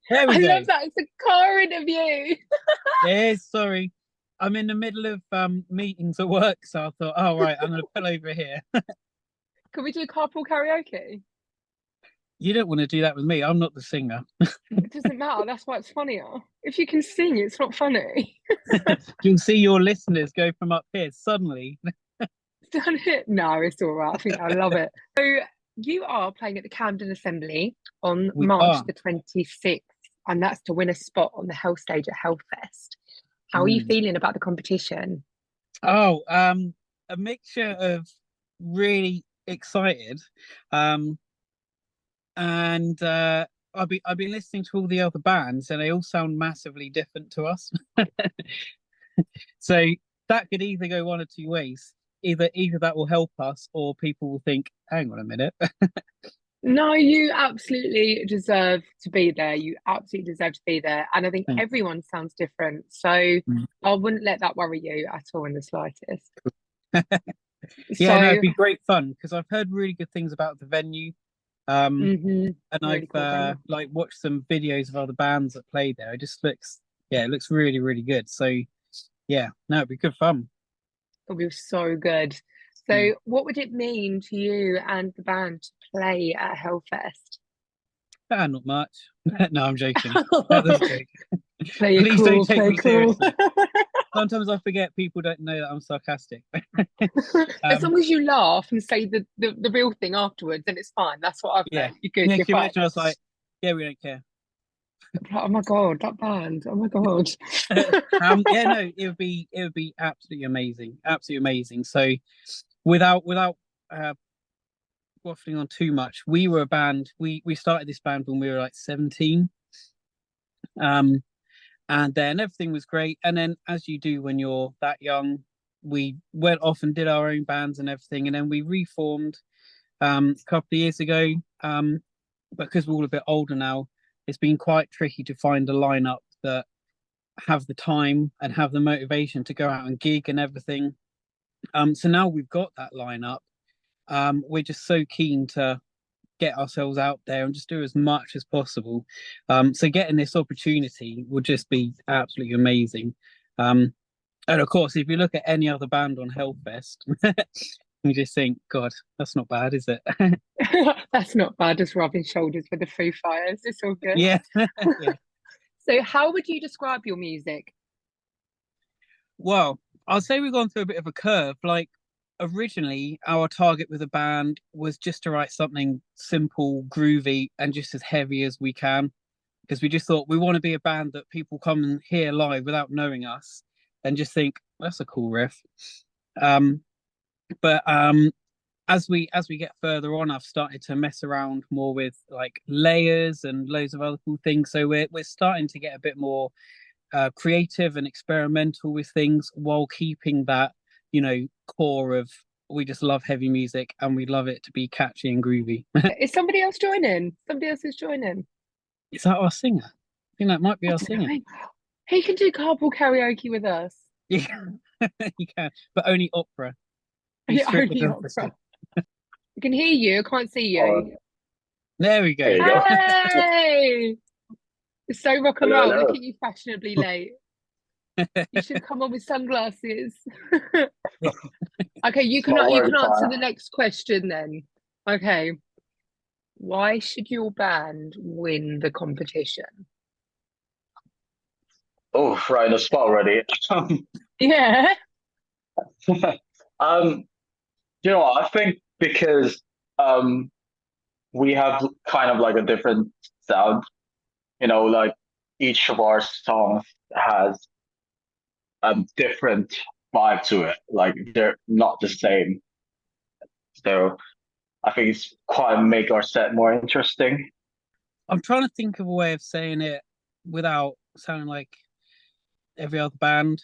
There we I go. love that. It's a car interview. Yes, sorry. I'm in the middle of meetings at work, so I thought, oh right, I'm gonna pull over here. Can we do carpool karaoke? You don't want to do that with me. I'm not the singer. It doesn't matter. That's why it's funnier. If you can sing, it's not funny. You'll see your listeners go from up here suddenly. Done it? No, it's all right. I think I love it. So you are playing at the Camden Assembly on We March are. the 26th, and that's to win a spot on the Hellstage at Hellfest. How are you Mm. feeling about the competition? Oh, a mixture of really excited, um, and I've been listening to all the other bands, and they all sound massively different to us. So that could either go one or two ways. Either that will help us, or people will think, "Hang on a minute." No, you absolutely deserve to be there. You absolutely deserve to be there. And I think Thanks. everyone sounds different. So I wouldn't let that worry you at all in the slightest. Yeah, no, So, it'd be great fun because I've heard really good things about the venue. Um, and I've really cool venue. like watched some videos of other bands that play there. It just looks, yeah, it looks really, really good. So yeah, no, it'd be good fun. It'll be so good. Mm. So, what would it mean to you and the band to play at Hellfest? Ah, not much. No, I'm joking. That was a joke. Play it Please don't cool, take play me it cool. seriously. Sometimes I forget people don't know that I'm sarcastic. As um, long as you laugh and say the real thing afterwards, then it's fine. That's what I've yeah, learned. You're good, yeah. Can you're you fine. imagine? I was like, yeah, we don't care. Oh my God, that band. Oh my God. Yeah, no, it would be absolutely amazing. So without uh, waffling on too much, we were a band. We started this band when we were like 17. Um, and then everything was great. And then, as you do when you're that young, we went off and did our own bands and everything. And then we reformed a couple of years ago. Because we're all a bit older now, it's been quite tricky to find a lineup that have the time and have the motivation to go out and gig and everything. So now we've got that lineup. We're just so keen to get ourselves out there and just do as much as possible. So getting this opportunity would just be absolutely amazing. Um, and of course, if you look at any other band on Hellfest, you just think, God, that's not bad, is it? That's not bad, just rubbing shoulders with the Foo Fighters. It's all good. Yeah, yeah. So, how would you describe your music? Well, I'll say we've gone through a bit of a curve. Like originally, our target with the band was just to write something simple, groovy, and just as heavy as we can. Because we just thought we want to be a band that people come and hear live without knowing us and just think that's a cool riff. Um, but as we get further on, I've started to mess around more with like layers and loads of other cool things. So we're starting to get a bit more creative and experimental with things while keeping that, you know, core of we just love heavy music and we love it to be catchy and groovy. Is somebody else joining? Somebody else is joining. Is that our singer? I think that might be I our don't singer. know. He can do carpool karaoke with us. Yeah, you can, but only opera. He's Yeah, strictly only opposite. opera. I can hear you. I can't see Oh, you. There we there go. you go. Hey! It's so rock and Hello, roll. Look hello. at you fashionably late. You should come on with sunglasses. Okay, Small you world can answer fire. the next question then. Okay. Why should your band win the competition? Oh, right in the spot already. Yeah. um, you know what? I think because um we have kind of like a different sound. Like each of our songs has a different vibe to it. Like they're not the same. So I think it's quite make our set more interesting. I'm trying to think of a way of saying it without sounding like every other band.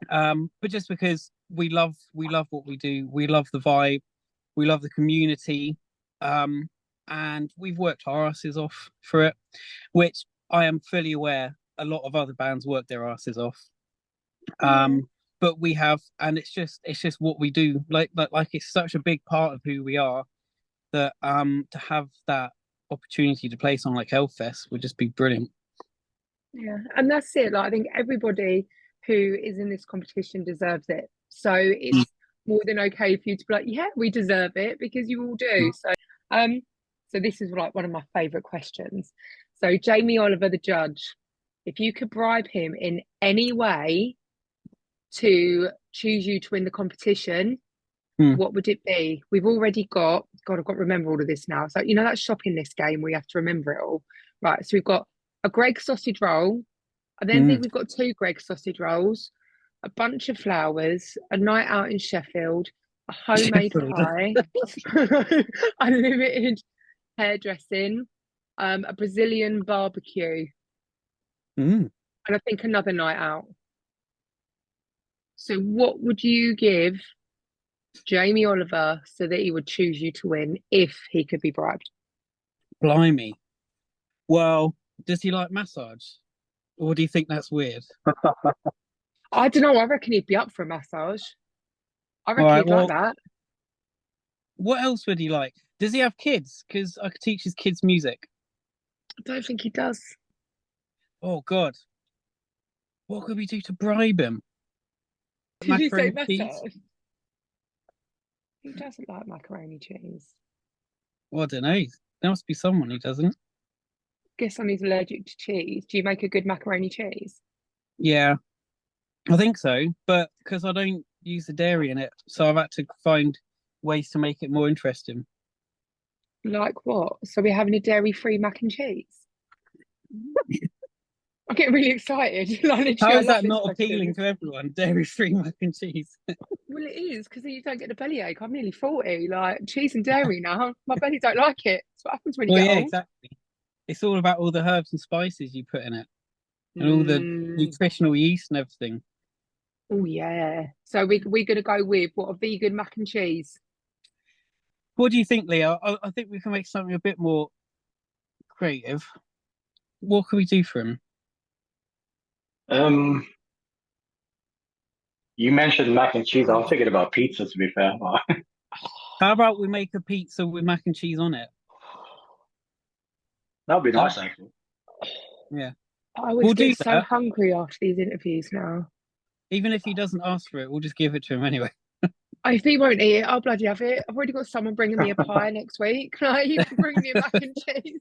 But just because we love what we do, we love the vibe, we love the community, um, and we've worked our asses off for it, which I am fully aware a lot of other bands work their asses off. Yeah. But we have, and it's just what we do. Like it's such a big part of who we are that to have that opportunity to play something like Hellfest would just be brilliant. Yeah, and that's it. Like I think everybody who is in this competition deserves it. So it's more than okay for you to be like, yeah, we deserve it because you all do. Um, so this is like one of my favorite questions. So Jamie Oliver, the judge, if you could bribe him in any way to choose you to win the competition, what would it be? We've already got, God, I've got to remember all of this now. So, you know, that shopping list game where you have to remember it all. Right. So we've got a Greggs sausage roll. I then think we've got 2 Greggs sausage rolls, a bunch of flowers, a night out in Sheffield, a homemade pie, unlimited hairdressing, a Brazilian barbecue, and I think another night out. So what would you give Jamie Oliver so that he would choose you to win if he could be bribed? Blimey. Well, does he like massage? Or do you think that's weird? I don't know. I reckon he'd be up for a massage. I reckon Alright, he'd like that. What else would he like? Does he have kids? Because I could teach his kids music. I don't think he does. Oh God. What could we do to bribe him? Did you say Macaroni cheese? massage? Who doesn't like macaroni cheese? Well, I don't know. There must be someone who doesn't. Guess I'm allergic to cheese. Do you make a good macaroni cheese? Yeah, I think so. But because I don't use the dairy in it, so I've had to find ways to make it more interesting. Like what? So we're having a dairy-free mac and cheese? I'm getting really excited. Like, literally, How I is love that this not question. appealing to everyone? Dairy-free mac and cheese. Well, it is because then you don't get the bellyache. I'm nearly 40. Like cheese and dairy now, my belly don't like it. That's what happens when you Well, get yeah, old. exactly. It's all about all the herbs and spices you put in it, and all the nutritional yeast and everything. Oh yeah. So we're gonna go with what, a vegan mac and cheese. What do you think, Leo? I think we can make something a bit more creative. What can we do for him? You mentioned mac and cheese. I was thinking about pizza, to be fair. How about we make a pizza with mac and cheese on it? That'd be nice, actually. Yeah. I always We'll do get so that. hungry after these interviews now. Even if he doesn't ask for it, we'll just give it to him anyway. If he won't eat it, I'll bloody have it. I've already got someone bringing me a pie next week. Like, you can bring me a mac and cheese.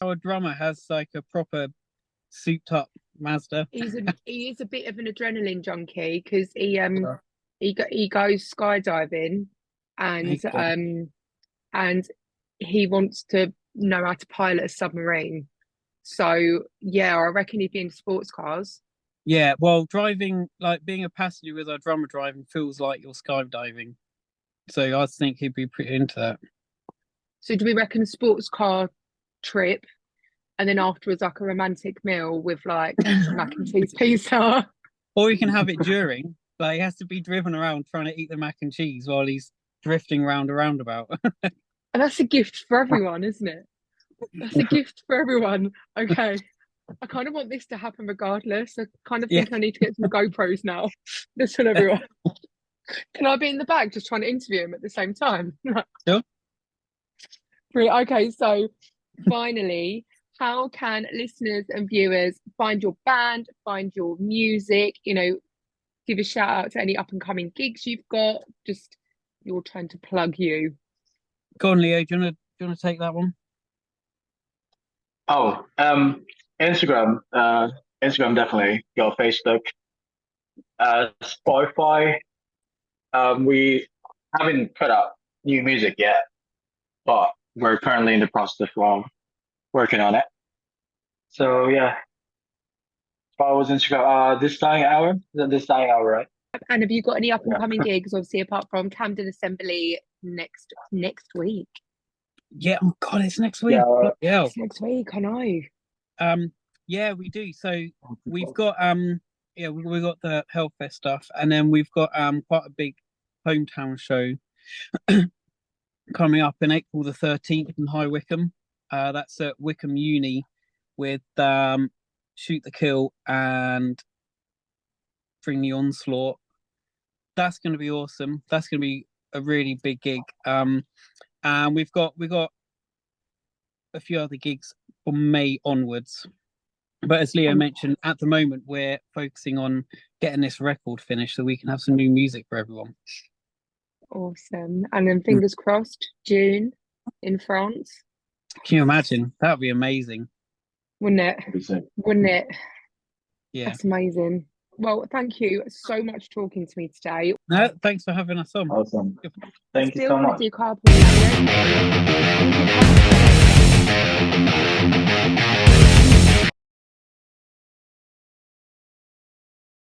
Our drummer has like a proper souped up Mazda. He is a bit of an adrenaline junkie because he goes skydiving and he wants to know how to pilot a submarine. So yeah, I reckon he'd be into sports cars. Yeah, well, driving, like being a passenger with our drummer driving, feels like you're skydiving. So I think he'd be pretty into that. So do we reckon sports car trip, and then afterwards like a romantic meal with like mac and cheese pizza? Or you can have it during. Like, he has to be driven around trying to eat the mac and cheese while he's drifting around a roundabout. And that's a gift for everyone, isn't it? That's a gift for everyone. Okay. I kind of want this to happen regardless. I kind of think I need to get some GoPros now. This for everyone. Can I be in the back just trying to interview him at the same time? Sure. Okay, so finally, how can listeners and viewers find your band, find your music, give a shout out to any up and coming gigs you've got? Just your turn to plug you. Go on, Leo. Do you want to take that one? Oh, Instagram. Instagram definitely. Your Facebook. Spotify. We haven't put out new music yet, but we're currently in the process of working on it. So yeah, follow us Instagram. This dying hour. Is it this dying hour, right? And have you got any up and coming gigs? Obviously, apart from Camden Assembly next week. Yeah. Oh God, it's next week. Yeah, it's next week. I know. Yeah, we do. So we've got we've got the Hellfest stuff, and then we've got quite a big hometown show coming up in April the 13th in High Wycombe. That's at Wycombe Uni with Shoot the Kill and Bring the Onslaught. That's going to be awesome. That's going to be a really big gig. And we've got a few other gigs from May onwards. But as Leo mentioned, at the moment we're focusing on getting this record finished so we can have some new music for everyone. Awesome. And then fingers crossed, June in France. Can you imagine? That would be amazing. Wouldn't it? Wouldn't it? Yeah. That's amazing. Well, thank you so much for talking to me today. No, thanks for having us on. Awesome. Thank you Still so gonna much. do carpool.